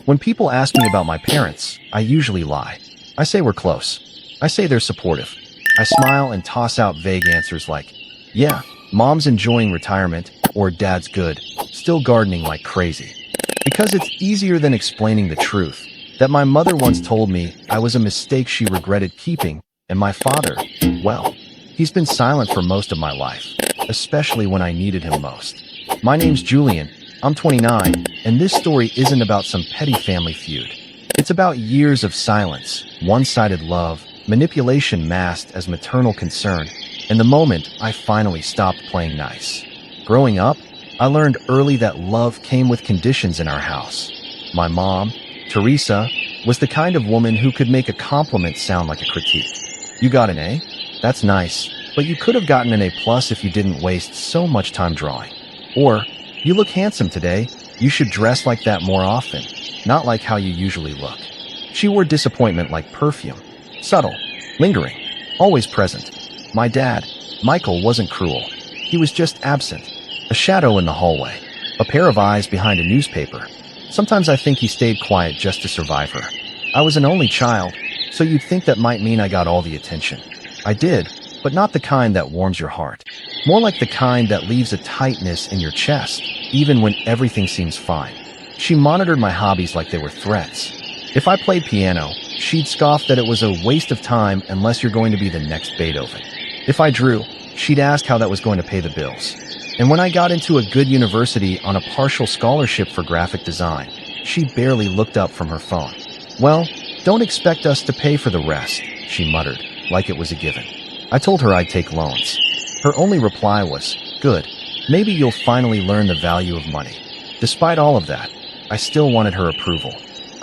When people ask me about my parents, I usually lie. I say we're close. I say they're supportive. I smile and toss out vague answers like, yeah, mom's enjoying retirement, or dad's good, still gardening like crazy. Because it's easier than explaining the truth, that my mother once told me I was a mistake she regretted keeping, and my father, well, he's been silent for most of my life, especially when I needed him most. My name's Julian, I'm 29, and this story isn't about some petty family feud. It's about years of silence, one-sided love, manipulation masked as maternal concern, and the moment I finally stopped playing nice. Growing up, I learned early that love came with conditions in our house. My mom, Teresa, was the kind of woman who could make a compliment sound like a critique. You got an A? That's nice, but you could have gotten an A+ if you didn't waste so much time drawing. Or, you look handsome today, you should dress like that more often, not like how you usually look. She wore disappointment like perfume. Subtle, lingering, always present. My dad, Michael, wasn't cruel. He was just absent. A shadow in the hallway. A pair of eyes behind a newspaper. Sometimes I think he stayed quiet just to survive her. I was an only child, so you'd think that might mean I got all the attention. I did, but not the kind that warms your heart. More like the kind that leaves a tightness in your chest, even when everything seems fine. She monitored my hobbies like they were threats. If I played piano, she'd scoff that it was a waste of time unless you're going to be the next Beethoven. If I drew, she'd ask how that was going to pay the bills. And when I got into a good university on a partial scholarship for graphic design, she barely looked up from her phone. Well, don't expect us to pay for the rest, she muttered, like it was a given. I told her I'd take loans. Her only reply was, good, maybe you'll finally learn the value of money. Despite all of that, I still wanted her approval.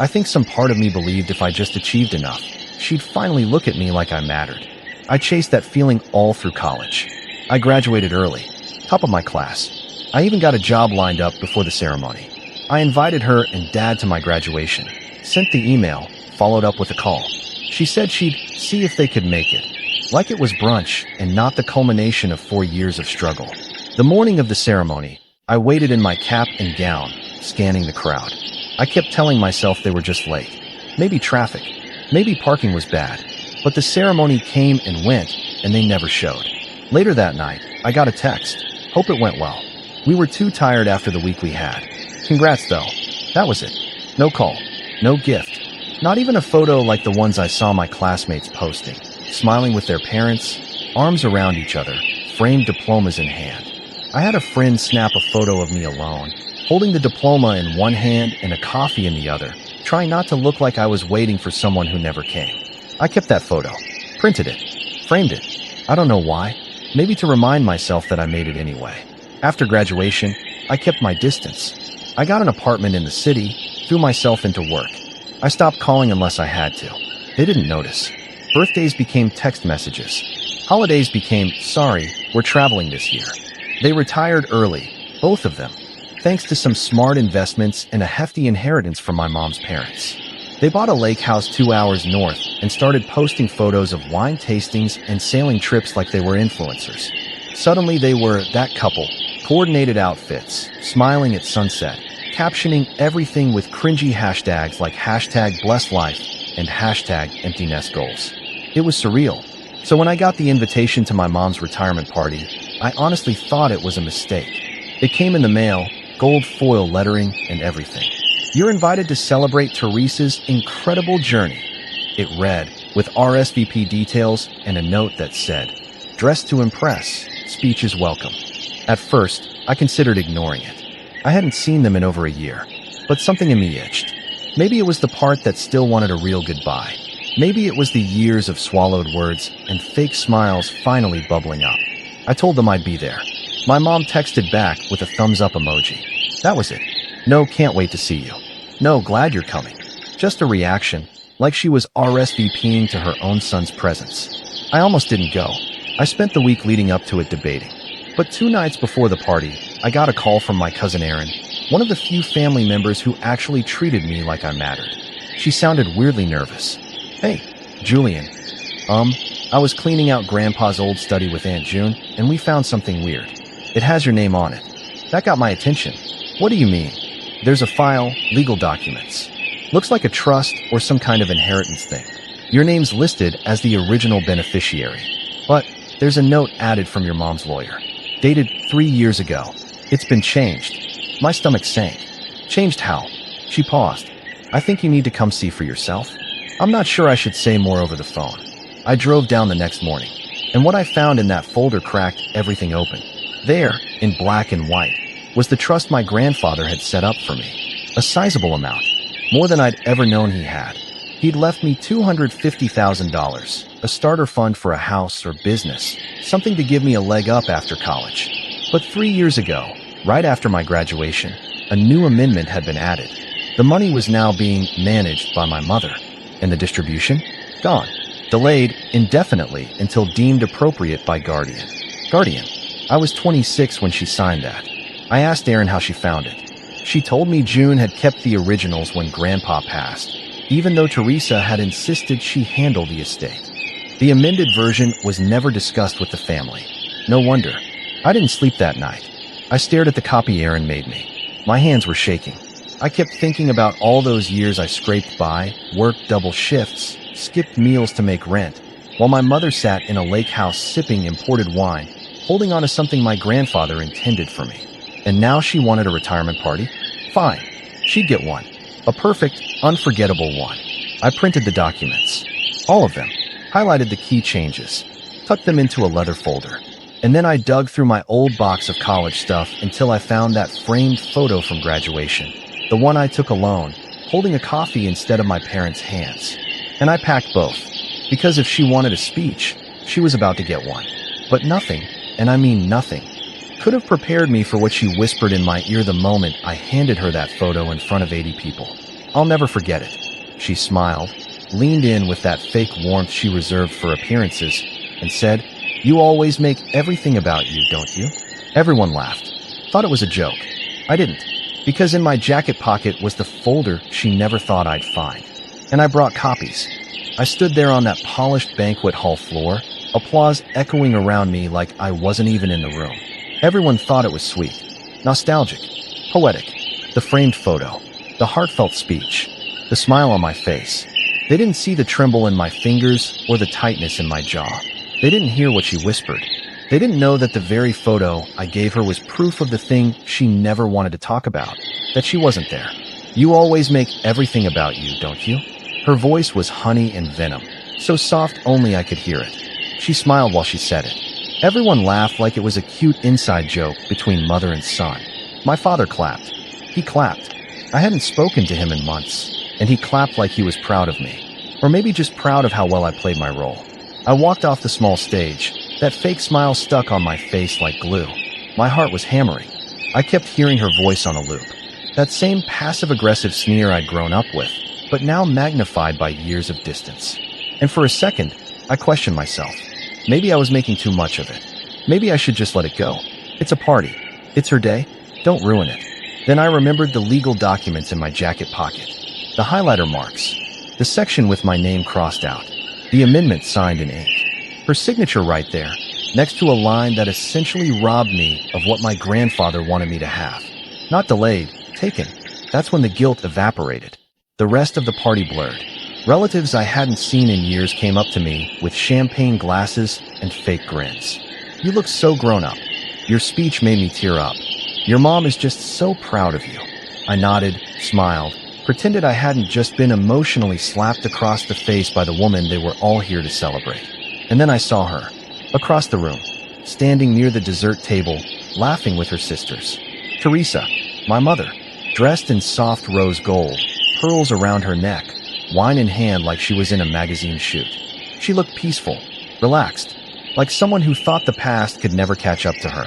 I think some part of me believed if I just achieved enough, she'd finally look at me like I mattered. I chased that feeling all through college. I graduated early, top of my class. I even got a job lined up before the ceremony. I invited her and dad to my graduation, sent the email, followed up with a call. She said she'd see if they could make it. Like it was brunch and not the culmination of 4 years of struggle. The morning of the ceremony, I waited in my cap and gown, scanning the crowd. I kept telling myself they were just late. Maybe traffic, maybe parking was bad. But the ceremony came and went, and they never showed. Later that night, I got a text. Hope it went well. We were too tired after the week we had. Congrats though. That was it. No call, no gift. Not even a photo like the ones I saw my classmates posting. Smiling with their parents, arms around each other, framed diplomas in hand. I had a friend snap a photo of me alone, holding the diploma in one hand and a coffee in the other, trying not to look like I was waiting for someone who never came. I kept that photo, printed it, framed it. I don't know why, maybe to remind myself that I made it anyway. After graduation, I kept my distance. I got an apartment in the city, threw myself into work. I stopped calling unless I had to. They didn't notice. Birthdays became text messages. Holidays became, sorry, we're traveling this year. They retired early, both of them, thanks to some smart investments and a hefty inheritance from my mom's parents. They bought a lake house 2 hours north and started posting photos of wine tastings and sailing trips like they were influencers. Suddenly they were that couple, coordinated outfits, smiling at sunset, captioning everything with cringy hashtags like #BlessLife and #EmptyNestGoals. It was surreal. So when I got the invitation to my mom's retirement party, I honestly thought it was a mistake. It came in the mail, gold foil lettering and everything. You're invited to celebrate Teresa's incredible journey. It read, with RSVP details and a note that said, dress to impress, speech is welcome. At first, I considered ignoring it. I hadn't seen them in over a year, but something in me itched. Maybe it was the part that still wanted a real goodbye. Maybe it was the years of swallowed words and fake smiles finally bubbling up. I told them I'd be there. My mom texted back with a thumbs up emoji. That was it. No, can't wait to see you. No, glad you're coming. Just a reaction, like she was RSVPing to her own son's presence. I almost didn't go. I spent the week leading up to it debating. But 2 nights before the party, I got a call from my cousin Erin, one of the few family members who actually treated me like I mattered. She sounded weirdly nervous. Hey, Julian. I was cleaning out Grandpa's old study with Aunt June, and we found something weird. It has your name on it. That got my attention. What do you mean? There's a file, legal documents. Looks like a trust or some kind of inheritance thing. Your name's listed as the original beneficiary, but there's a note added from your mom's lawyer, dated 3 years ago. It's been changed. My stomach sank. Changed how? She paused. I think you need to come see for yourself. I'm not sure I should say more over the phone. I drove down the next morning, and what I found in that folder cracked everything open. There, in black and white, was the trust my grandfather had set up for me. A sizable amount, more than I'd ever known he had. He'd left me $250,000, a starter fund for a house or business, something to give me a leg up after college. But 3 years ago, right after my graduation, a new amendment had been added. The money was now being managed by my mother, and the distribution? Gone. Delayed indefinitely until deemed appropriate by guardian. Guardian. I was 26 when she signed that. I asked Erin how she found it. She told me June had kept the originals when Grandpa passed, even though Teresa had insisted she handle the estate. The amended version was never discussed with the family. No wonder. I didn't sleep that night. I stared at the copy Erin made me. My hands were shaking. I kept thinking about all those years I scraped by, worked double shifts, skipped meals to make rent, while my mother sat in a lake house sipping imported wine, holding on to something my grandfather intended for me. And now she wanted a retirement party? Fine. She'd get one. A perfect, unforgettable one. I printed the documents. All of them. Highlighted the key changes. Tucked them into a leather folder. And then I dug through my old box of college stuff until I found that framed photo from graduation. The one I took alone, holding a coffee instead of my parents' hands. And I packed both. Because if she wanted a speech, she was about to get one. But nothing, and I mean nothing, could have prepared me for what she whispered in my ear the moment I handed her that photo in front of 80 people. I'll never forget it. She smiled, leaned in with that fake warmth she reserved for appearances, and said, "You always make everything about you, don't you?" Everyone laughed. Thought it was a joke. I didn't, because in my jacket pocket was the folder she never thought I'd find. And I brought copies. I stood there on that polished banquet hall floor, applause echoing around me like I wasn't even in the room. Everyone thought it was sweet, nostalgic, poetic. The framed photo, the heartfelt speech, the smile on my face. They didn't see the tremble in my fingers or the tightness in my jaw. They didn't hear what she whispered. They didn't know that the very photo I gave her was proof of the thing she never wanted to talk about, that she wasn't there. You always make everything about you, don't you? Her voice was honey and venom, so soft only I could hear it. She smiled while she said it. Everyone laughed like it was a cute inside joke between mother and son. My father clapped. He clapped. I hadn't spoken to him in months, and he clapped like he was proud of me. Or maybe just proud of how well I played my role. I walked off the small stage. That fake smile stuck on my face like glue. My heart was hammering. I kept hearing her voice on a loop. That same passive-aggressive sneer I'd grown up with, but now magnified by years of distance. And for a second, I questioned myself. Maybe I was making too much of it. Maybe I should just let it go. It's a party. It's her day. Don't ruin it. Then I remembered the legal documents in my jacket pocket. The highlighter marks. The section with my name crossed out. The amendment signed in ink. Her signature right there, next to a line that essentially robbed me of what my grandfather wanted me to have. Not delayed, taken. That's when the guilt evaporated. The rest of the party blurred. Relatives I hadn't seen in years came up to me with champagne glasses and fake grins. "You look so grown up. Your speech made me tear up. Your mom is just so proud of you." I nodded, smiled, pretended I hadn't just been emotionally slapped across the face by the woman they were all here to celebrate. And then I saw her, across the room, standing near the dessert table, laughing with her sisters. Teresa, my mother, dressed in soft rose gold, pearls around her neck, wine in hand like she was in a magazine shoot. She looked peaceful, relaxed, like someone who thought the past could never catch up to her.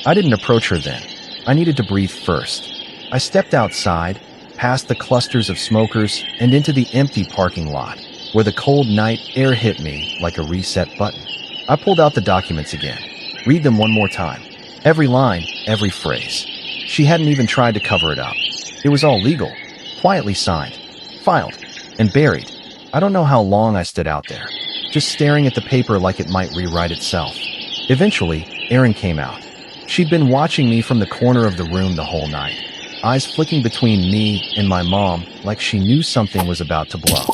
I didn't approach her then. I needed to breathe first. I stepped outside, past the clusters of smokers, and into the empty parking lot, where the cold night air hit me like a reset button. I pulled out the documents again. Read them one more time. Every line, every phrase. She hadn't even tried to cover it up. It was all legal, quietly signed, filed, and buried. I don't know how long I stood out there, just staring at the paper like it might rewrite itself. Eventually, Erin came out. She'd been watching me from the corner of the room the whole night. eyes flicking between me and my mom like she knew something was about to blow.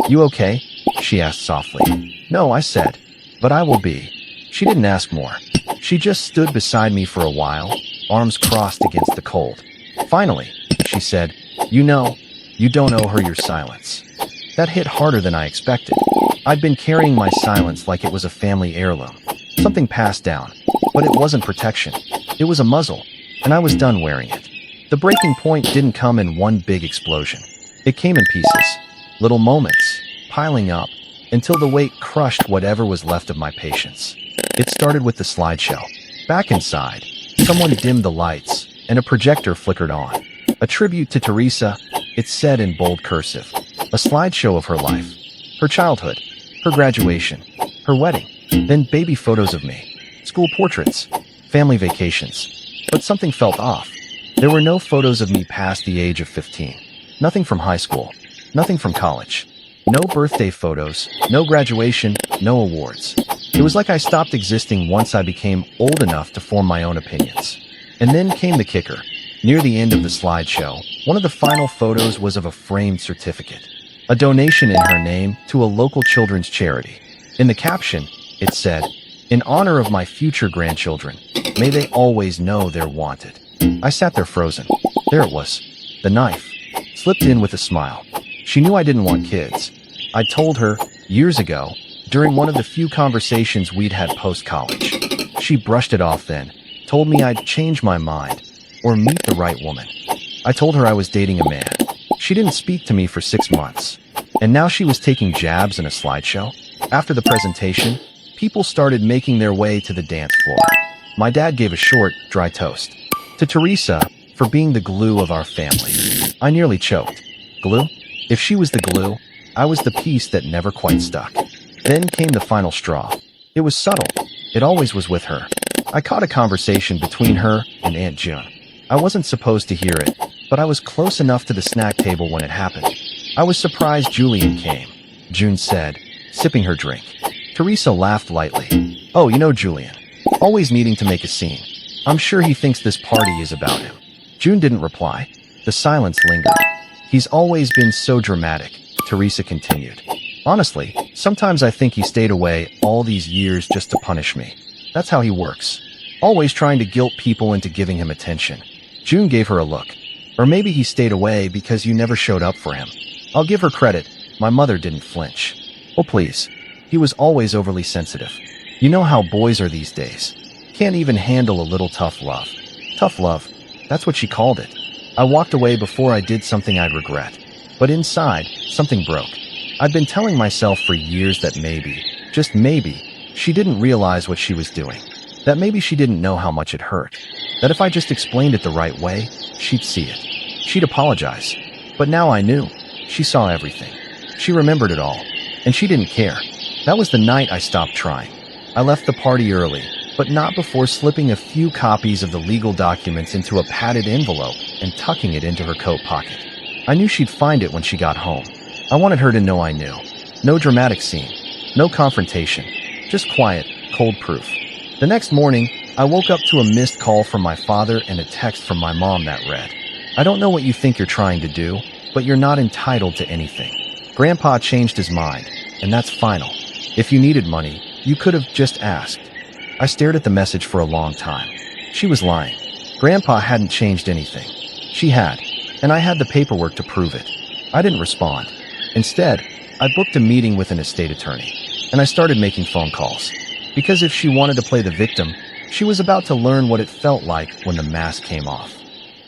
"You okay?" she asked softly. "No," I said, "but I will be." She didn't ask more. She just stood beside me for a while, arms crossed against the cold. Finally, she said, "You know, you don't owe her your silence." That hit harder than I expected. I'd been carrying my silence like it was a family heirloom, something passed down, but it wasn't protection. It was a muzzle, and I was done wearing it. The breaking point didn't come in one big explosion. It came in pieces, little moments, piling up, until the weight crushed whatever was left of my patience. It started with the slideshow. Back inside, someone dimmed the lights, and a projector flickered on. A tribute to Teresa, it said in bold cursive. A slideshow of her life, her childhood, her graduation, her wedding, then baby photos of me, school portraits, family vacations. But something felt off. There were no photos of me past the age of 15. Nothing from high school, nothing from college. No birthday photos, no graduation, no awards. It was like I stopped existing once I became old enough to form my own opinions. And then came the kicker. Near the end of the slideshow, one of the final photos was of a framed certificate. A donation in her name to a local children's charity. In the caption, it said, "In honor of my future grandchildren, may they always know they're wanted." I sat there frozen. There it was. The knife. Slipped in with a smile. She knew I didn't want kids. I told her, years ago, during one of the few conversations we'd had post-college. She brushed it off then, told me I'd change my mind, or meet the right woman. I told her I was dating a man. She didn't speak to me for 6 months. And now she was taking jabs in a slideshow. After the presentation, people started making their way to the dance floor. My dad gave a short, dry toast. To Teresa, for being the glue of our family. I nearly choked. Glue? If she was the glue, I was the piece that never quite stuck. Then came the final straw. It was subtle. It always was with her. I caught a conversation between her and Aunt June. I wasn't supposed to hear it, but I was close enough to the snack table when it happened. I was surprised Julian came, June said, sipping her drink. Teresa laughed lightly. "Oh, you know Julian. Always needing to make a scene. I'm sure he thinks this party is about him." June didn't reply. The silence lingered. "He's always been so dramatic," Teresa continued. "Honestly, sometimes I think he stayed away all these years just to punish me. That's how he works. Always trying to guilt people into giving him attention." June gave her a look. "Or maybe he stayed away because you never showed up for him." I'll give her credit. My mother didn't flinch. "Oh, please. He was always overly sensitive. You know how boys are these days. Can't even handle a little tough love." Tough love. That's what she called it. I walked away before I did something I'd regret. But inside, something broke. I'd been telling myself for years that maybe, just maybe, she didn't realize what she was doing. That maybe she didn't know how much it hurt. That if I just explained it the right way, she'd see it. She'd apologize. But now I knew. She saw everything. She remembered it all. And she didn't care. That was the night I stopped trying. I left the party early, but not before slipping a few copies of the legal documents into a padded envelope and tucking it into her coat pocket. I knew she'd find it when she got home. I wanted her to know I knew. No dramatic scene. No confrontation. Just quiet, cold proof. The next morning, I woke up to a missed call from my father and a text from my mom that read, "I don't know what you think you're trying to do, but you're not entitled to anything. Grandpa changed his mind, and that's final. If you needed money, you could have just asked." I stared at the message for a long time. She was lying. Grandpa hadn't changed anything. She had, and I had the paperwork to prove it. I didn't respond. Instead, I booked a meeting with an estate attorney, and I started making phone calls. Because if she wanted to play the victim, she was about to learn what it felt like when the mask came off.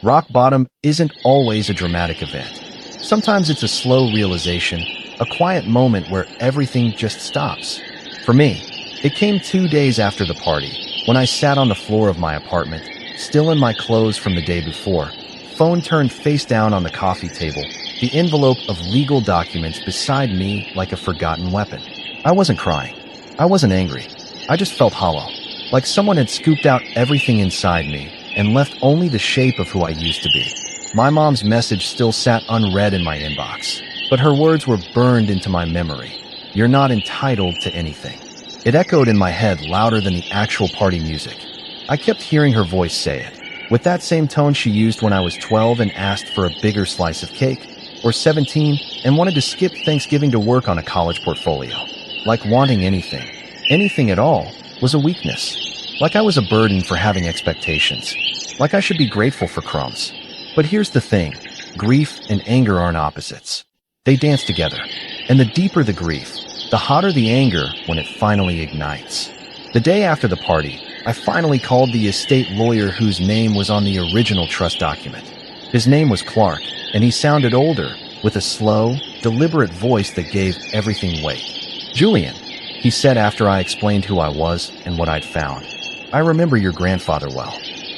Rock bottom isn't always a dramatic event. Sometimes it's a slow realization, a quiet moment where everything just stops. For me, it came 2 days after the party, when I sat on the floor of my apartment, still in my clothes from the day before, phone turned face down on the coffee table, the envelope of legal documents beside me like a forgotten weapon. I wasn't crying. I wasn't angry. I just felt hollow, like someone had scooped out everything inside me and left only the shape of who I used to be. My mom's message still sat unread in my inbox, but her words were burned into my memory. "You're not entitled to anything." It echoed in my head louder than the actual party music. I kept hearing her voice say it, with that same tone she used when I was 12 and asked for a bigger slice of cake, or 17 and wanted to skip Thanksgiving to work on a college portfolio. Like wanting anything at all, was a weakness. Like I was a burden for having expectations. Like I should be grateful for crumbs. But here's the thing, grief and anger aren't opposites. They dance together. And the deeper the grief, the hotter the anger when it finally ignites. The day after the party, I finally called the estate lawyer whose name was on the original trust document. His name was Clark, and he sounded older, with a slow, deliberate voice that gave everything weight. "Julian," he said after I explained who I was and what I'd found. "I remember your grandfather well.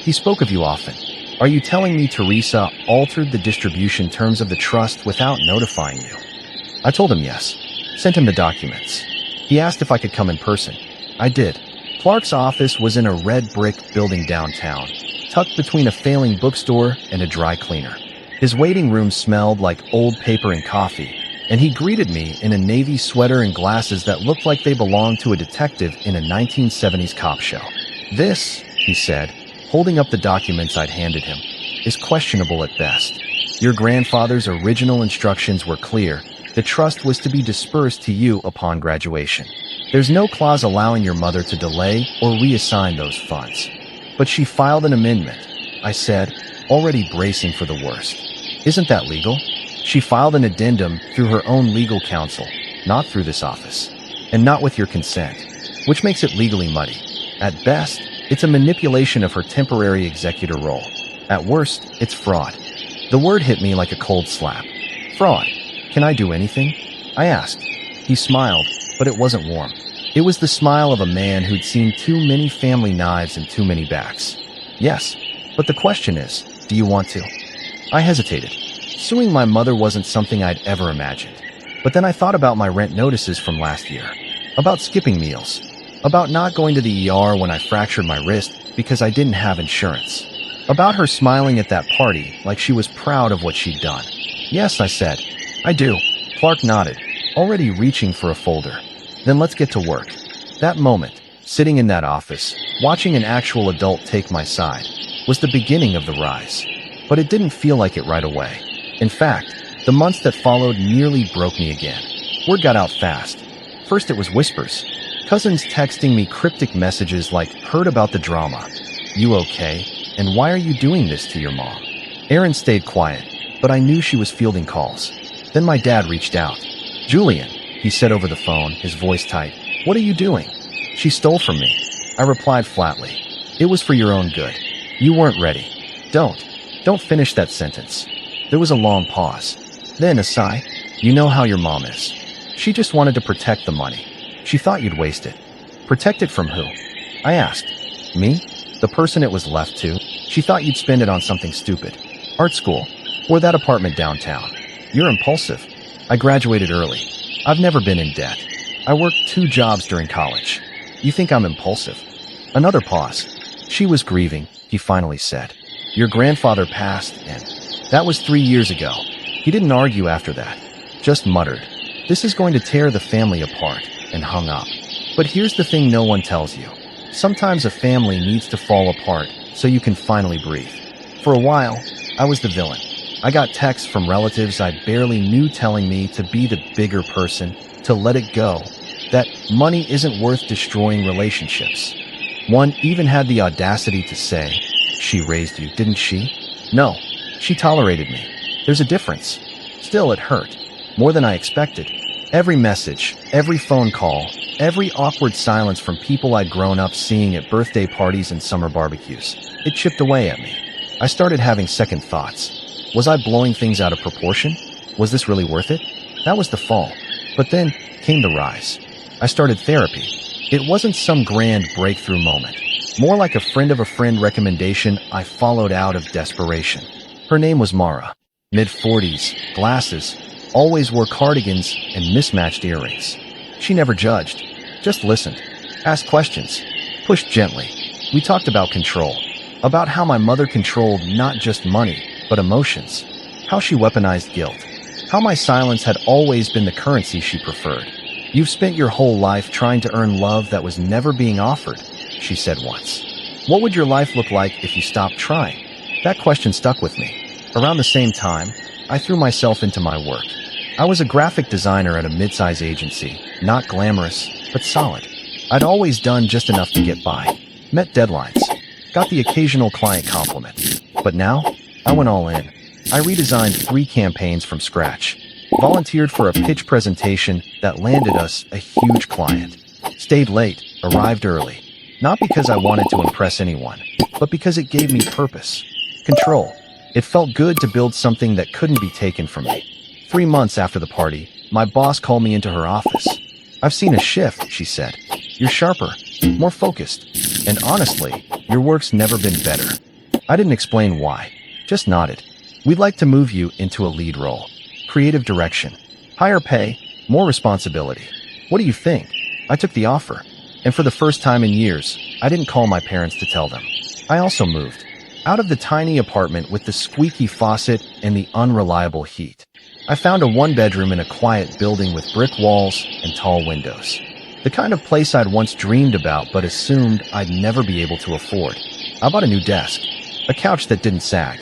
He spoke of you often. Are you telling me Teresa altered the distribution terms of the trust without notifying you?" I told him yes. Sent him the documents. He asked if I could come in person. I did. Clark's office was in a red brick building downtown, tucked between a failing bookstore and a dry cleaner. His waiting room smelled like old paper and coffee, and he greeted me in a navy sweater and glasses that looked like they belonged to a detective in a 1970s cop show. "This," he said, holding up the documents I'd handed him, "is questionable at best. Your grandfather's original instructions were clear. The trust was to be dispersed to you upon graduation. There's no clause allowing your mother to delay or reassign those funds." "But she filed an amendment," I said, already bracing for the worst. "Isn't that legal?" "She filed an addendum through her own legal counsel, not through this office, and not with your consent, which makes it legally muddy. At best, it's a manipulation of her temporary executor role. At worst, it's fraud." The word hit me like a cold slap. Fraud. "Can I do anything?" I asked. He smiled, but it wasn't warm. It was the smile of a man who'd seen too many family knives and too many backs. "Yes, but the question is, do you want to?" I hesitated. Suing my mother wasn't something I'd ever imagined. But then I thought about my rent notices from last year, about skipping meals, about not going to the ER when I fractured my wrist because I didn't have insurance, about her smiling at that party like she was proud of what she'd done. "Yes," I said. "I do." Clark nodded, already reaching for a folder. "Then let's get to work." That moment, sitting in that office, watching an actual adult take my side, was the beginning of the rise. But it didn't feel like it right away. In fact, the months that followed nearly broke me again. Word got out fast. First it was whispers. Cousins texting me cryptic messages like, "Heard about the drama. You okay? And why are you doing this to your mom?" Erin stayed quiet, but I knew she was fielding calls. Then my dad reached out. "Julian," he said over the phone, his voice tight. "What are you doing?" "She stole from me." I replied flatly. "It was for your own good. You weren't ready." Don't finish that sentence." There was a long pause. Then a sigh. "You know how your mom is. She just wanted to protect the money. She thought you'd waste it." "Protect it from who?" I asked. "Me? The person it was left to. She thought you'd spend it on something stupid. Art school. Or that apartment downtown. You're impulsive." "I graduated early. I've never been in debt. I worked 2 jobs during college. You think I'm impulsive?" Another pause. "She was grieving," he finally said. "Your grandfather passed, and that was 3 years ago." He didn't argue after that. Just muttered, "This is going to tear the family apart," and hung up. But here's the thing no one tells you. Sometimes a family needs to fall apart so you can finally breathe. For a while, I was the villain. I got texts from relatives I barely knew telling me to be the bigger person, to let it go, that money isn't worth destroying relationships. One even had the audacity to say, "She raised you, didn't she?" No, she tolerated me. There's a difference. Still, it hurt. More than I expected. Every message, every phone call, every awkward silence from people I'd grown up seeing at birthday parties and summer barbecues. It chipped away at me. I started having second thoughts. Was I blowing things out of proportion? Was this really worth it? That was the fall. But then came the rise. I started therapy. It wasn't some grand breakthrough moment. More like a friend of a friend recommendation I followed out of desperation. Her name was Mara. Mid-40s, glasses, always wore cardigans and mismatched earrings. She never judged, just listened, asked questions, pushed gently. We talked about control, about how my mother controlled not just money, but emotions, how she weaponized guilt, how my silence had always been the currency she preferred. "You've spent your whole life trying to earn love that was never being offered," she said once. "What would your life look like if you stopped trying?" That question stuck with me. Around the same time, I threw myself into my work. I was a graphic designer at a mid-size agency, not glamorous, but solid. I'd always done just enough to get by, met deadlines, got the occasional client compliment. But now, I went all in. I redesigned 3 campaigns from scratch, volunteered for a pitch presentation that landed us a huge client, stayed late, arrived early, not because I wanted to impress anyone, but because it gave me purpose, control. It felt good to build something that couldn't be taken from me. 3 months after the party, my boss called me into her office. "I've seen a shift," she said. "You're sharper, more focused, and honestly, your work's never been better." I didn't explain why, just nodded. "We'd like to move you into a lead role. Creative direction. Higher pay, more responsibility. What do you think?" I took the offer, and for the first time in years, I didn't call my parents to tell them. I also moved out of the tiny apartment with the squeaky faucet and the unreliable heat. I found a 1-bedroom in a quiet building with brick walls and tall windows. The kind of place I'd once dreamed about but assumed I'd never be able to afford. I bought a new desk, a couch that didn't sag,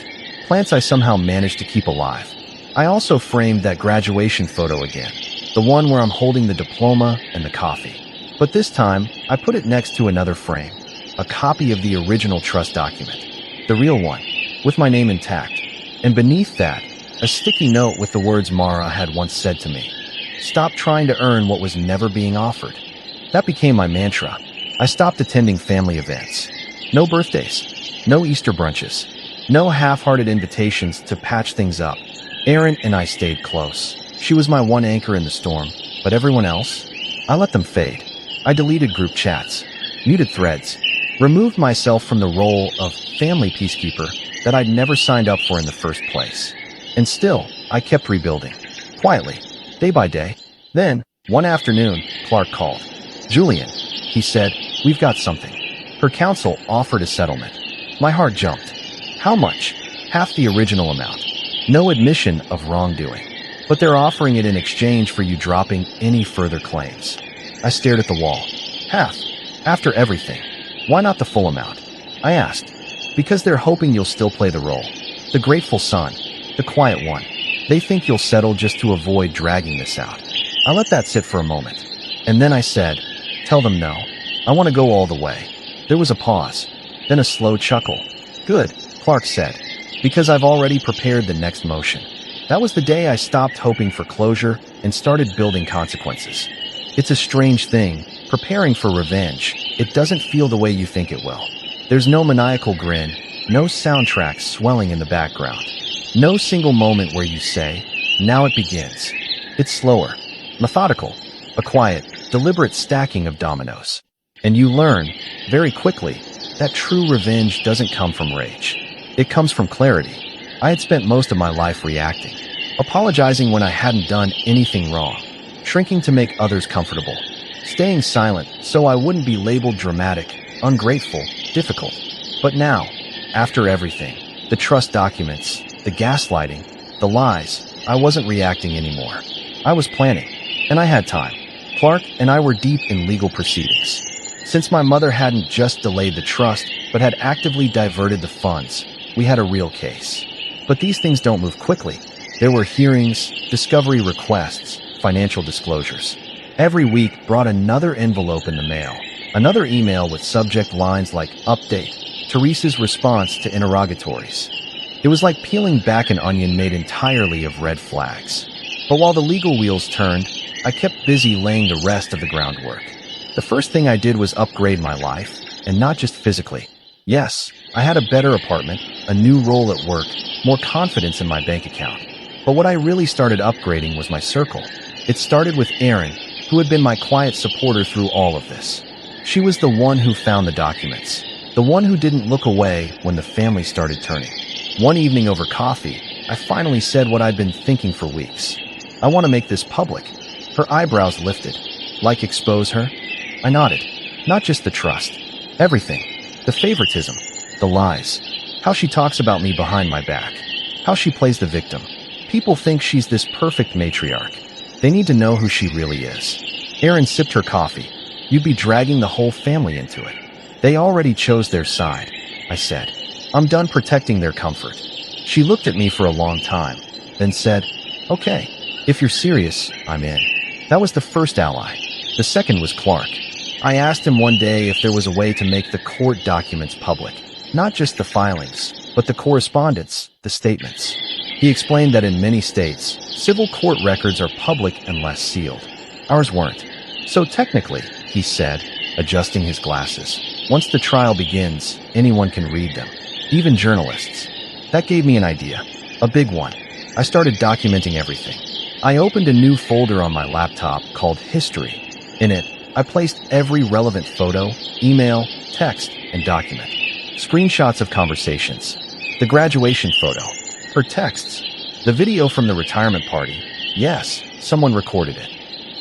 plants I somehow managed to keep alive. I also framed that graduation photo again, the one where I'm holding the diploma and the coffee. But this time, I put it next to another frame, a copy of the original trust document, the real one, with my name intact. And beneath that, a sticky note with the words Mara had once said to me: "Stop trying to earn what was never being offered." That became my mantra. I stopped attending family events. No birthdays, no Easter brunches, no half-hearted invitations to patch things up. Erin and I stayed close. She was my one anchor in the storm, but everyone else? I let them fade. I deleted group chats, muted threads, removed myself from the role of family peacekeeper that I'd never signed up for in the first place. And still, I kept rebuilding, quietly, day by day. Then, one afternoon, Clark called. "Julian," he said, "we've got something." Her counsel offered a settlement. My heart jumped. How much? Half the original amount. No admission of wrongdoing. But they're offering it in exchange for you dropping any further claims. I stared at the wall. Half. After everything. Why not the full amount? I asked. Because they're hoping you'll still play the role. The grateful son. The quiet one. They think you'll settle just to avoid dragging this out. I let that sit for a moment. And then I said, "Tell them no. I want to go all the way." There was a pause. Then a slow chuckle. "Good," Clark said. "Because I've already prepared the next motion." That was the day I stopped hoping for closure and started building consequences. It's a strange thing, preparing for revenge. It doesn't feel the way you think it will. There's no maniacal grin, no soundtrack swelling in the background, no single moment where you say, "Now it begins." It's slower, methodical, a quiet, deliberate stacking of dominoes. And you learn, very quickly, that true revenge doesn't come from rage. It comes from clarity. I had spent most of my life reacting, apologizing when I hadn't done anything wrong, shrinking to make others comfortable, staying silent so I wouldn't be labeled dramatic, ungrateful, difficult. But now, after everything, the trust documents, the gaslighting, the lies, I wasn't reacting anymore. I was planning, and I had time. Clark and I were deep in legal proceedings. Since my mother hadn't just delayed the trust, but had actively diverted the funds, we had a real case. But these things don't move quickly. There were hearings, discovery requests, financial disclosures. Every week brought another envelope in the mail, another email with subject lines like "Update," Teresa's response to interrogatories. It was like peeling back an onion made entirely of red flags. But while the legal wheels turned, I kept busy laying the rest of the groundwork. The first thing I did was upgrade my life, and not just physically. Yes, I had a better apartment, a new role at work, more confidence in my bank account. But what I really started upgrading was my circle. It started with Erin, who had been my quiet supporter through all of this. She was the one who found the documents, the one who didn't look away when the family started turning. One evening over coffee, I finally said what I'd been thinking for weeks. "I want to make this public." Her eyebrows lifted. "Like expose her?" I nodded. Not just the trust. Everything. The favoritism. The lies. How she talks about me behind my back. How she plays the victim. People think she's this perfect matriarch. They need to know who she really is. Erin sipped her coffee. "You'd be dragging the whole family into it." "They already chose their side," I said. I'm done protecting their comfort. She looked at me for a long time, then said, "Okay, if you're serious, I'm in." That was the first ally. The second was Clark. I asked him one day if there was a way to make the court documents public. Not just the filings, but the correspondence, the statements. He explained that in many states, civil court records are public unless sealed. Ours weren't. So technically, he said, adjusting his glasses, once the trial begins, anyone can read them, even journalists. That gave me an idea, a big one. I started documenting everything. I opened a new folder on my laptop called History. In it, I placed every relevant photo, email, text, and document. Screenshots of conversations, the graduation photo, her texts, the video from the retirement party. Yes, someone recorded it.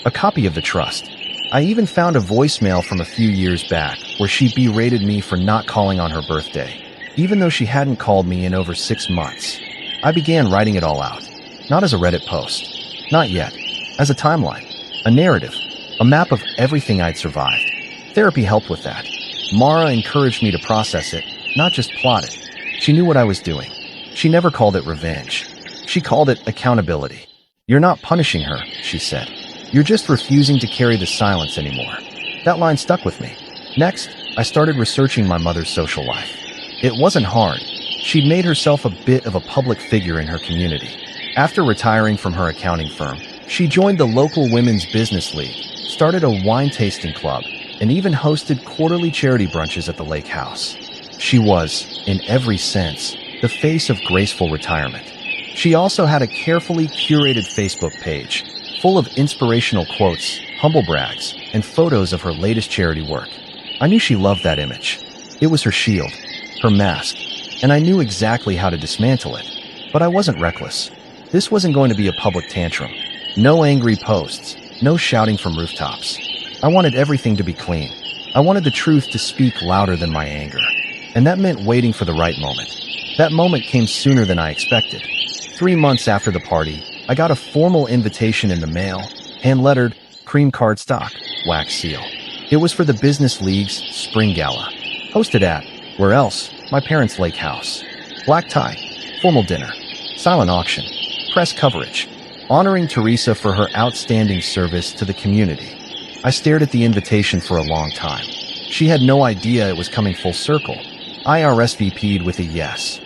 A copy of the trust. I even found a voicemail from a few years back where she berated me for not calling on her birthday, even though she hadn't called me in over 6 months. I began writing it all out, not as a Reddit post, not yet, as a timeline, a narrative, a map of everything I'd survived. Therapy helped with that. Mara encouraged me to process it, not just plot it. She knew what I was doing. She never called it revenge. She called it accountability. "You're not punishing her," she said. "You're just refusing to carry the silence anymore." That line stuck with me. Next, I started researching my mother's social life. It wasn't hard. She'd made herself a bit of a public figure in her community. After retiring from her accounting firm, she joined the local women's business league, started a wine tasting club, and even hosted quarterly charity brunches at the lake house. She was, in every sense, the face of graceful retirement. She also had a carefully curated Facebook page, full of inspirational quotes, humble brags, and photos of her latest charity work. I knew she loved that image. It was her shield, her mask, and I knew exactly how to dismantle it. But I wasn't reckless. This wasn't going to be a public tantrum. No angry posts, no shouting from rooftops. I wanted everything to be clean. I wanted the truth to speak louder than my anger. And that meant waiting for the right moment. That moment came sooner than I expected. 3 months after the party, I got a formal invitation in the mail, hand-lettered, cream cardstock, wax seal. It was for the Business League's Spring Gala, hosted at, where else, my parents' lake house. Black tie, formal dinner, silent auction, press coverage, honoring Teresa for her outstanding service to the community. I stared at the invitation for a long time. She had no idea it was coming full circle. I RSVP'd with a yes.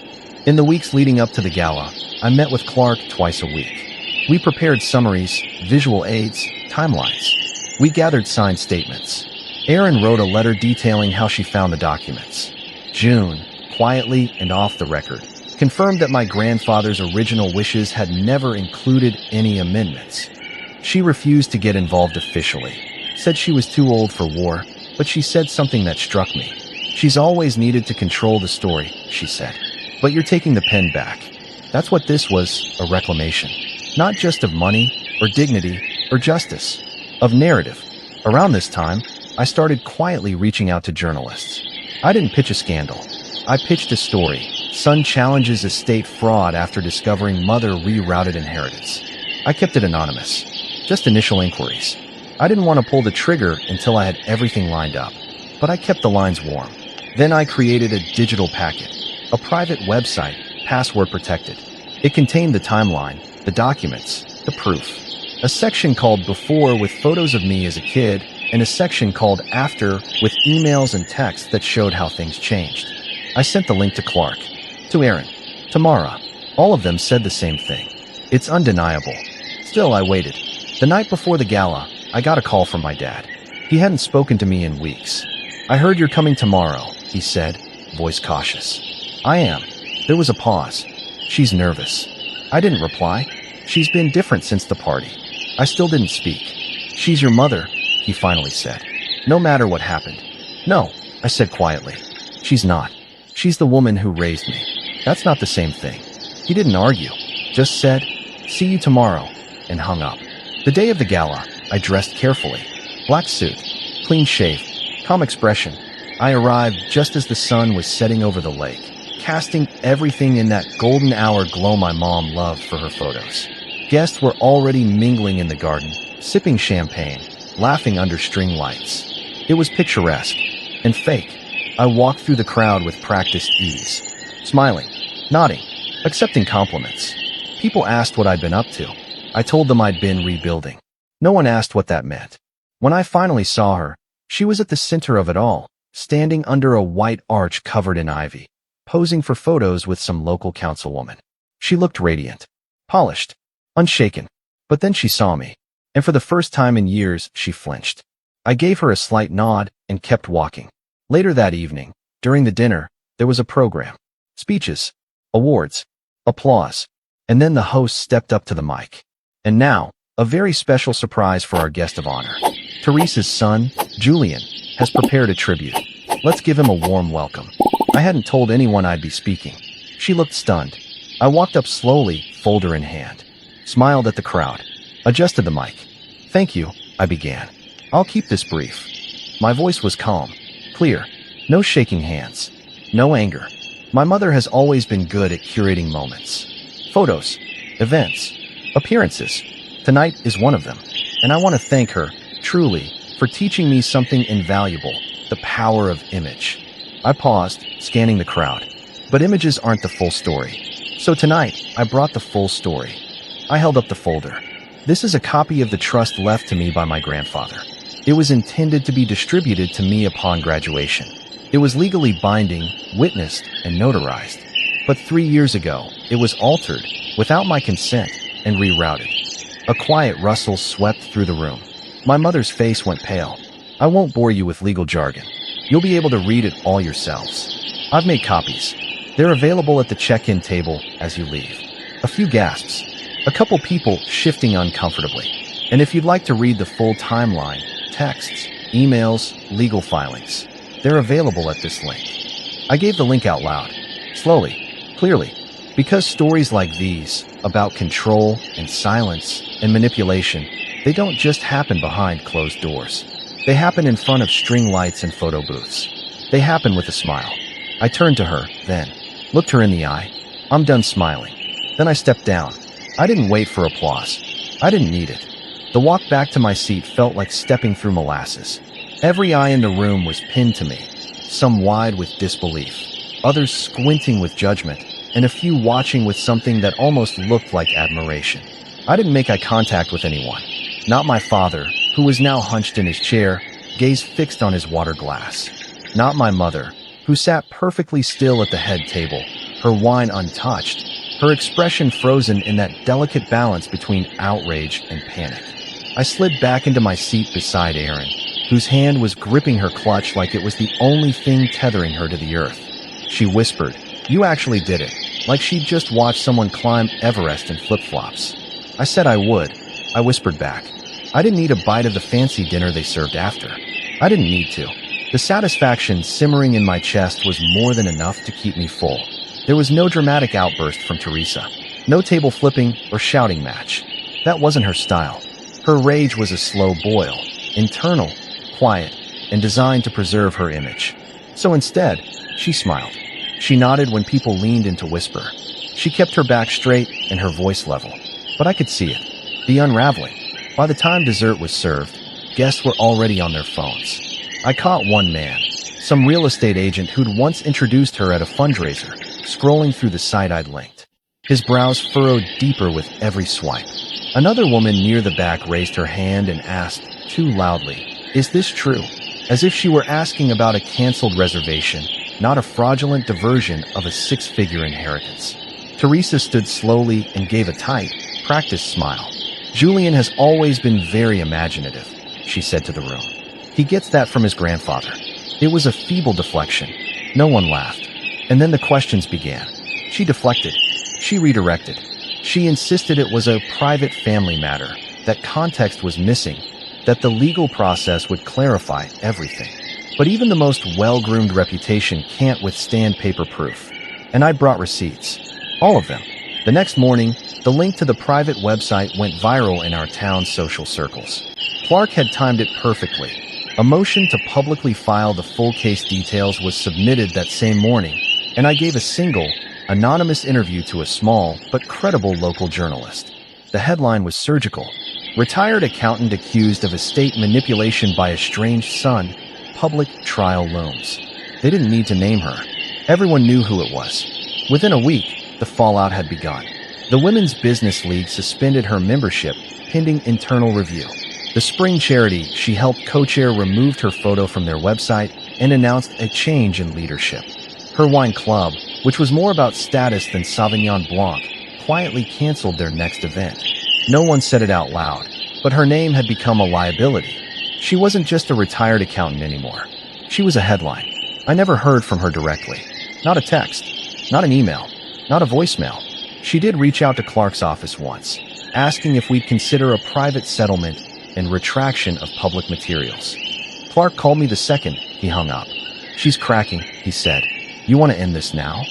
In the weeks leading up to the gala, I met with Clark twice a week. We prepared summaries, visual aids, timelines. We gathered signed statements. Erin wrote a letter detailing how she found the documents. June, quietly and off the record, confirmed that my grandfather's original wishes had never included any amendments. She refused to get involved officially, said she was too old for war, but she said something that struck me. "She's always needed to control the story," she said. "But you're taking the pen back." That's what this was, a reclamation. Not just of money, or dignity, or justice. Of narrative. Around this time, I started quietly reaching out to journalists. I didn't pitch a scandal. I pitched a story. Son challenges estate fraud after discovering mother rerouted inheritance. I kept it anonymous. Just initial inquiries. I didn't want to pull the trigger until I had everything lined up. But I kept the lines warm. Then I created a digital packet. A private website, password protected. It contained the timeline, the documents, the proof. A section called Before with photos of me as a kid, and a section called After with emails and texts that showed how things changed. I sent the link to Clark, to Erin, to Mara. All of them said the same thing. It's undeniable. Still, I waited. The night before the gala, I got a call from my dad. He hadn't spoken to me in weeks. "I heard you're coming tomorrow," he said, voice cautious. "I am." There was a pause. "She's nervous." I didn't reply. "She's been different since the party." I still didn't speak. "She's your mother," he finally said. "No matter what happened." "No," I said quietly. "She's not. She's the woman who raised me." That's not the same thing. He didn't argue, just said, "See you tomorrow," and hung up. The day of the gala, I dressed carefully. Black suit, clean shave, calm expression. I arrived just as the sun was setting over the lake, casting everything in that golden hour glow my mom loved for her photos. Guests were already mingling in the garden, sipping champagne, laughing under string lights. It was picturesque and fake. I walked through the crowd with practiced ease. smiling, nodding, accepting compliments. People asked what I'd been up to. I told them I'd been rebuilding. No one asked what that meant. When I finally saw her, she was at the center of it all, standing under a white arch covered in ivy, posing for photos with some local councilwoman. She looked radiant, polished, unshaken. But then she saw me, and for the first time in years, she flinched. I gave her a slight nod and kept walking. Later that evening, during the dinner, there was a program. Speeches, awards, applause, and then the host stepped up to the mic. And now, a very special surprise for our guest of honor. Teresa's son, Julian, has prepared a tribute. Let's give him a warm welcome. I hadn't told anyone I'd be speaking. She looked stunned. I walked up slowly, folder in hand, smiled at the crowd, adjusted the mic. Thank you, I began. I'll keep this brief. My voice was calm, clear, no shaking hands, no anger. My mother has always been good at curating moments. Photos, events, appearances. Tonight is one of them, and I want to thank her, truly, for teaching me something invaluable, the power of image. I paused, scanning the crowd. But images aren't the full story. So tonight, I brought the full story. I held up the folder. This is a copy of the trust left to me by my grandfather. It was intended to be distributed to me upon graduation. It was legally binding, witnessed, and notarized. But 3 years ago, it was altered, without my consent, and rerouted. A quiet rustle swept through the room. My mother's face went pale. I won't bore you with legal jargon. You'll be able to read it all yourselves. I've made copies. They're available at the check-in table as you leave. A few gasps. A couple people shifting uncomfortably. And if you'd like to read the full timeline, texts, emails, legal filings, they're available at this link. I gave the link out loud, slowly, clearly, because stories like these, about control and silence and manipulation, they don't just happen behind closed doors. They happen in front of string lights and photo booths. They happen with a smile. I turned to her, then, looked her in the eye. I'm done smiling. Then I stepped down. I didn't wait for applause. I didn't need it. The walk back to my seat felt like stepping through molasses. Every eye in the room was pinned to me, some wide with disbelief, others squinting with judgment, and a few watching with something that almost looked like admiration. I didn't make eye contact with anyone. Not my father, who was now hunched in his chair, gaze fixed on his water glass. Not my mother, who sat perfectly still at the head table, her wine untouched, her expression frozen in that delicate balance between outrage and panic. I slid back into my seat beside Erin, whose hand was gripping her clutch like it was the only thing tethering her to the earth. She whispered, "You actually did it," like she'd just watched someone climb Everest in flip-flops. I said I would. I whispered back. I didn't need a bite of the fancy dinner they served after. I didn't need to. The satisfaction simmering in my chest was more than enough to keep me full. There was no dramatic outburst from Teresa. No table flipping or shouting match. That wasn't her style. Her rage was a slow boil, internal, quiet, and designed to preserve her image. So instead, she smiled. She nodded when people leaned in to whisper. She kept her back straight and her voice level. But I could see it. The unraveling. By the time dessert was served, guests were already on their phones. I caught one man, some real estate agent who'd once introduced her at a fundraiser, scrolling through the site I'd linked. His brows furrowed deeper with every swipe. Another woman near the back raised her hand and asked, too loudly, "Is this true?" As if she were asking about a canceled reservation, not a fraudulent diversion of a six-figure inheritance. Teresa stood slowly and gave a tight, practiced smile. "Julian has always been very imaginative," she said to the room. "He gets that from his grandfather." It was a feeble deflection. No one laughed. And then the questions began. She deflected. She redirected. She insisted it was a private family matter, that context was missing, that the legal process would clarify everything. But even the most well-groomed reputation can't withstand paper proof. And I brought receipts. All of them. The next morning, the link to the private website went viral in our town's social circles. Clark had timed it perfectly. A motion to publicly file the full case details was submitted that same morning, and I gave a single, anonymous interview to a small but credible local journalist. The headline was surgical. Retired accountant accused of estate manipulation by estranged son, public trial looms. They didn't need to name her. Everyone knew who it was. Within a week, the fallout had begun. The Women's Business League suspended her membership, pending internal review. The spring charity she helped co-chair removed her photo from their website and announced a change in leadership. Her wine club, which was more about status than Sauvignon Blanc, quietly canceled their next event. No one said it out loud, but her name had become a liability. She wasn't just a retired accountant anymore. She was a headline. I never heard from her directly. Not a text, not an email, not a voicemail. She did reach out to Clark's office once, asking if we'd consider a private settlement and retraction of public materials. Clark called me the second he hung up. "She's cracking," he said. "You want to end this now?"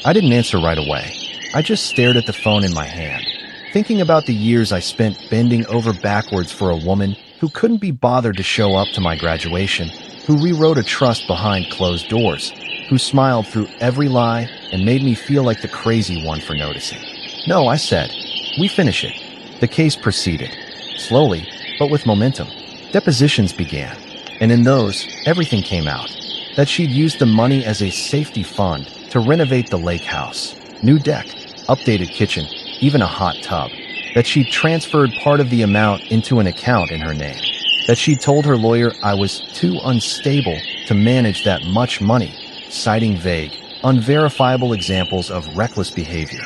I didn't answer right away. I just stared at the phone in my hand, thinking about the years I spent bending over backwards for a woman who couldn't be bothered to show up to my graduation, who rewrote a trust behind closed doors, who smiled through every lie and made me feel like the crazy one for noticing. "No," I said. "We finish it." The case proceeded, slowly, but with momentum. Depositions began, and in those, everything came out. That she'd used the money as a safety fund to renovate the lake house. New deck, updated kitchen, even a hot tub. That she'd transferred part of the amount into an account in her name. That she'd told her lawyer I was too unstable to manage that much money, citing vague, unverifiable examples of reckless behavior,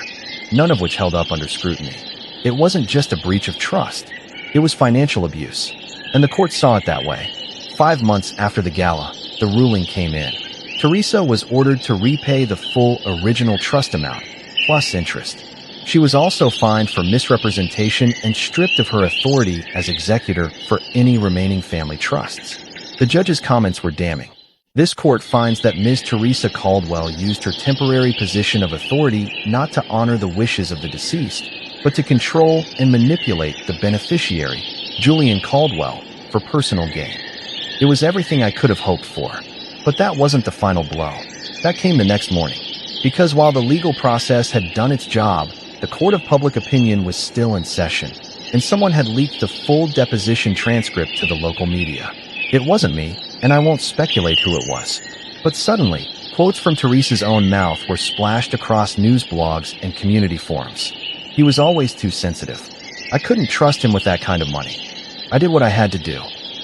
none of which held up under scrutiny. It wasn't just a breach of trust. It was financial abuse, and the court saw it that way. 5 months after the gala, the ruling came in. Teresa was ordered to repay the full original trust amount, plus interest. She was also fined for misrepresentation and stripped of her authority as executor for any remaining family trusts. The judge's comments were damning. This court finds that Ms. Teresa Caldwell used her temporary position of authority not to honor the wishes of the deceased, but to control and manipulate the beneficiary, Julian Caldwell, for personal gain. It was everything I could have hoped for. But that wasn't the final blow. That came the next morning. Because while the legal process had done its job, the court of public opinion was still in session, and someone had leaked the full deposition transcript to the local media. It wasn't me, and I won't speculate who it was. But suddenly, quotes from Teresa's own mouth were splashed across news blogs and community forums. He was always too sensitive. I couldn't trust him with that kind of money. I did what I had to do.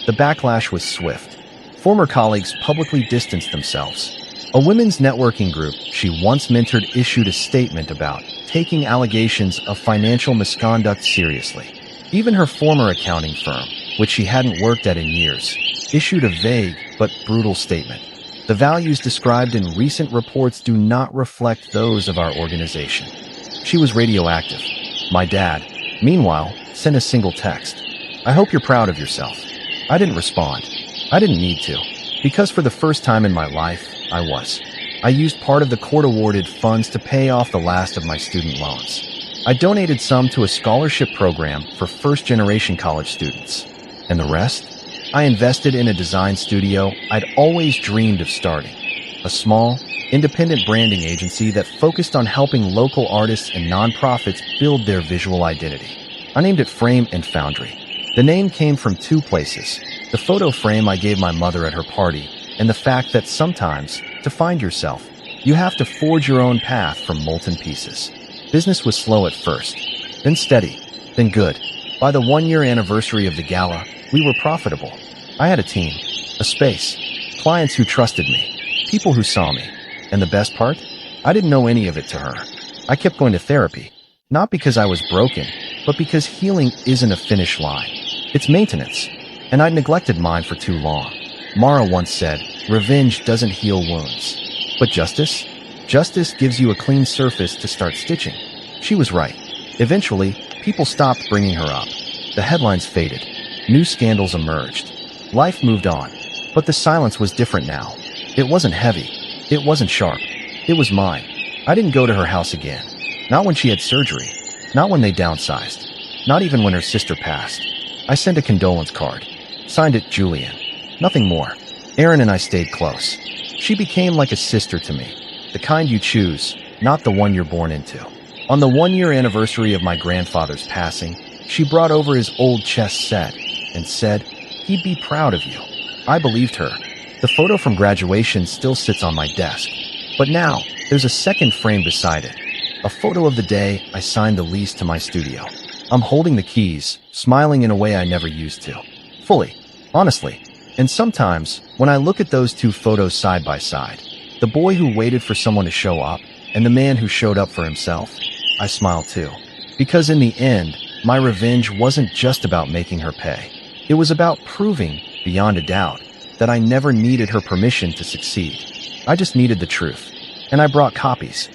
The backlash was swift. Former colleagues publicly distanced themselves. A women's networking group she once mentored issued a statement about taking allegations of financial misconduct seriously. Even her former accounting firm, which she hadn't worked at in years, issued a vague but brutal statement. The values described in recent reports do not reflect those of our organization. She was radioactive. My dad, meanwhile, sent a single text. "I hope you're proud of yourself." I didn't respond. I didn't need to, because for the first time in my life, I was. I used part of the court-awarded funds to pay off the last of my student loans. I donated some to a scholarship program for first-generation college students. And the rest? I invested in a design studio I'd always dreamed of starting. A small, independent branding agency that focused on helping local artists and nonprofits build their visual identity. I named it Frame and Foundry. The name came from two places: the photo frame I gave my mother at her party, and the fact that sometimes, to find yourself, you have to forge your own path from molten pieces. Business was slow at first, then steady, then good. By the 1-year anniversary of the gala, we were profitable. I had a team, a space, clients who trusted me, people who saw me. And the best part? I didn't know any of it to her. I kept going to therapy, not because I was broken, but because healing isn't a finish line. It's maintenance, and I'd neglected mine for too long. Mara once said, "Revenge doesn't heal wounds." But justice? Justice gives you a clean surface to start stitching. She was right. Eventually, people stopped bringing her up. The headlines faded. New scandals emerged. Life moved on. But the silence was different now. It wasn't heavy. It wasn't sharp. It was mine. I didn't go to her house again. Not when she had surgery. Not when they downsized. Not even when her sister passed. I sent a condolence card. Signed it Julian. Nothing more. Erin and I stayed close. She became like a sister to me. The kind you choose, not the one you're born into. On the 1-year anniversary of my grandfather's passing, she brought over his old chess set and said, he'd be proud of you. I believed her. The photo from graduation still sits on my desk. But now, there's a second frame beside it. A photo of the day I signed the lease to my studio. I'm holding the keys, smiling in a way I never used to. Fully. Honestly. And sometimes, when I look at those two photos side by side, the boy who waited for someone to show up, and the man who showed up for himself, I smile too. Because in the end, my revenge wasn't just about making her pay. It was about proving, beyond a doubt, that I never needed her permission to succeed. I just needed the truth. And I brought copies.